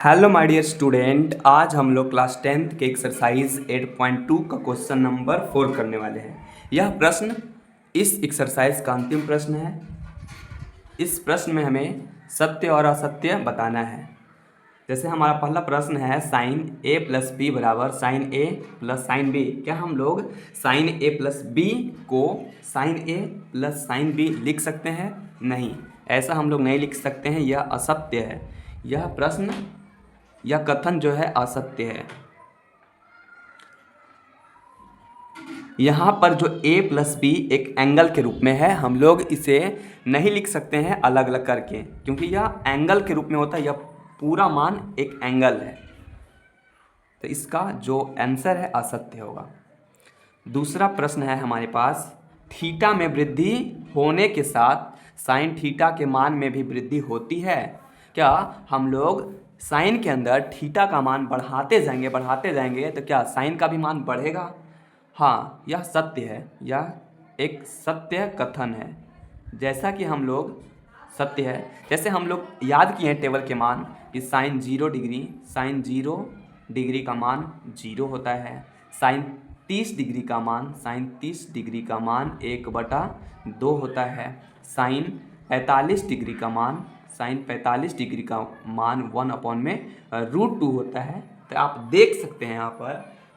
Hello my dear student, आज हम लोग क्लास 10th के एक्सरसाइज 8.2 का क्वेश्चन नंबर 4 करने वाले हैं। यह प्रश्न इस एक्सरसाइज का अंतिम प्रश्न है। इस प्रश्न में हमें सत्य और असत्य बताना है। जैसे हमारा पहला प्रश्न है साइन ए प्लस बी बराबर साइन ए प्लस साइन बी। क्या हम लोग साइन ए प्लस बी को साइन ए प्लस साइन बी लिख सकते हैं? नहीं, ऐसा हम लोग नहीं लिख सकते हैं। यह असत्य है। यह प्रश्न यह कथन जो है असत्य है। यहाँ पर जो a प्लस बी एक एंगल के रूप में है, हम लोग इसे नहीं लिख सकते हैं अलग अलग करके, क्योंकि यह एंगल के रूप में होता है। यह पूरा मान एक एंगल है, तो इसका जो आंसर है असत्य होगा। दूसरा प्रश्न है हमारे पास, थीटा में वृद्धि होने के साथ साइन थीटा के मान में भी वृद्धि होती है। क्या हम लोग साइन के अंदर थीटा का मान बढ़ाते जाएंगे तो क्या साइन का भी मान बढ़ेगा? हाँ, यह सत्य है। यह एक सत्य कथन है। जैसा कि हम लोग सत्य है, जैसे हम लोग याद किए हैं टेबल के मान कि साइन 0 डिग्री का मान 0 होता है। साइन 30 डिग्री का मान 1/2 होता है। साइन 45 डिग्री का मान 1/2 होता है। तो आप देख सकते हैं यहाँ पर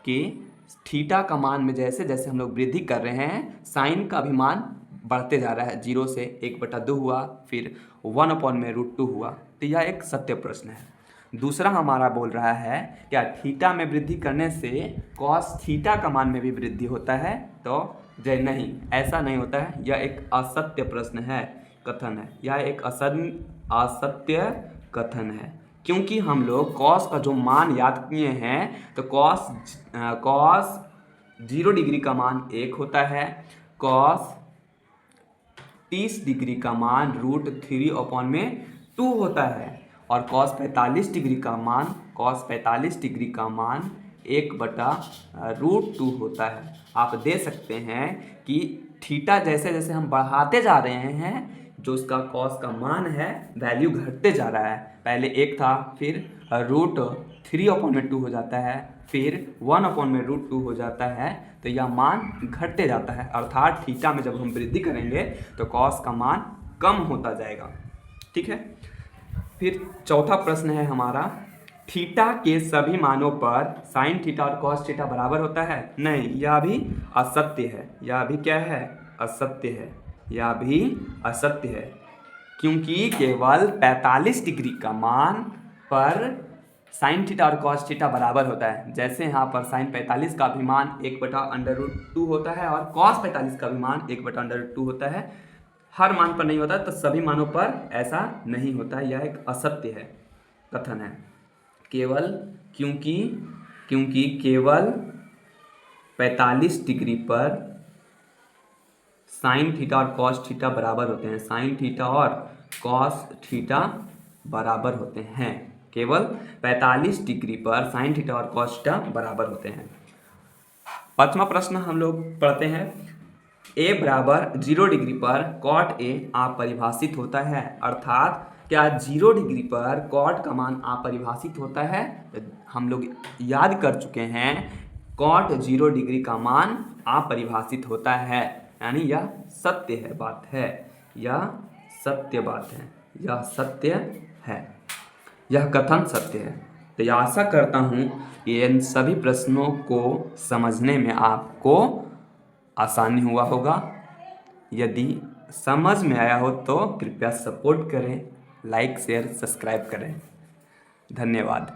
कि थीटा का मान में जैसे जैसे हम लोग वृद्धि कर रहे हैं, साइन का भी मान बढ़ते जा रहा है। 0 से 1/2 हुआ, फिर 1/√2 हुआ। तो यह एक सत्य प्रश्न है। दूसरा हमारा बोल रहा है, क्या थीटा में वृद्धि करने से कॉस थीटा का मान में भी वृद्धि होता है? तो नहीं, ऐसा नहीं होता है। यह एक असत्य प्रश्न है, कथन है। यह एक असत्य कथन है, क्योंकि हम लोग कॉस का जो मान याद किए हैं, तो कॉस 0 डिग्री का मान 1 होता है। कॉस 30 डिग्री का मान √3/2 होता है। और कॉस 45 डिग्री का मान 1/√2 होता है। आप दे सकते हैं कि थीटा जैसे जैसे हम बढ़ाते जा रहे हैं, जो उसका कॉस का मान है वैल्यू घटते जा रहा है। पहले 1 था, फिर √3/2 हो जाता है, फिर 1/√2 हो जाता है। तो यह मान घटते जाता है, अर्थात थीटा में जब हम वृद्धि करेंगे तो कॉस का मान कम होता जाएगा। ठीक है। फिर चौथा प्रश्न है हमारा, थीटा के सभी मानों पर साइन थीटा और कॉस थीटा बराबर होता है? नहीं, यह भी असत्य है। यह भी क्या है? असत्य है। यह भी असत्य है, क्योंकि केवल 45 डिग्री का मान पर साइन थीटा और कॉस थीटा बराबर होता है। जैसे यहाँ पर साइन 45 का भी मान 1/√2 होता है और कॉस 45 का भी मान 1/√2 होता है। हर मान पर नहीं होता, तो सभी मानों पर ऐसा नहीं होता है। यह एक असत्य है, कथन है। केवल क्योंकि केवल 45 डिग्री पर साइन थीटा और कॉस थीटा बराबर होते हैं। साइन थीटा और कॉस थीटा बराबर होते हैं। केवल 45 डिग्री पर साइन थीटा और कॉस थीटा बराबर होते हैं। पांचवा प्रश्न हम लोग पढ़ते हैं, a बराबर 0 डिग्री पर कॉट a अपरिभाषित होता है। अर्थात क्या 0 डिग्री पर कॉट का मान अपरिभाषित होता है? हम लोग याद कर चुके हैं, कॉट 0 डिग्री का मान अपरिभाषित होता है। यानी यह सत्य है, बात है। यह सत्य बात है। यह सत्य है। यह कथन सत्य है। तो यह आशा करता हूँ कि इन सभी प्रश्नों को समझने में आपको आसानी हुआ होगा। यदि समझ में आया हो तो कृपया सपोर्ट करें, लाइक शेयर सब्सक्राइब करें। धन्यवाद।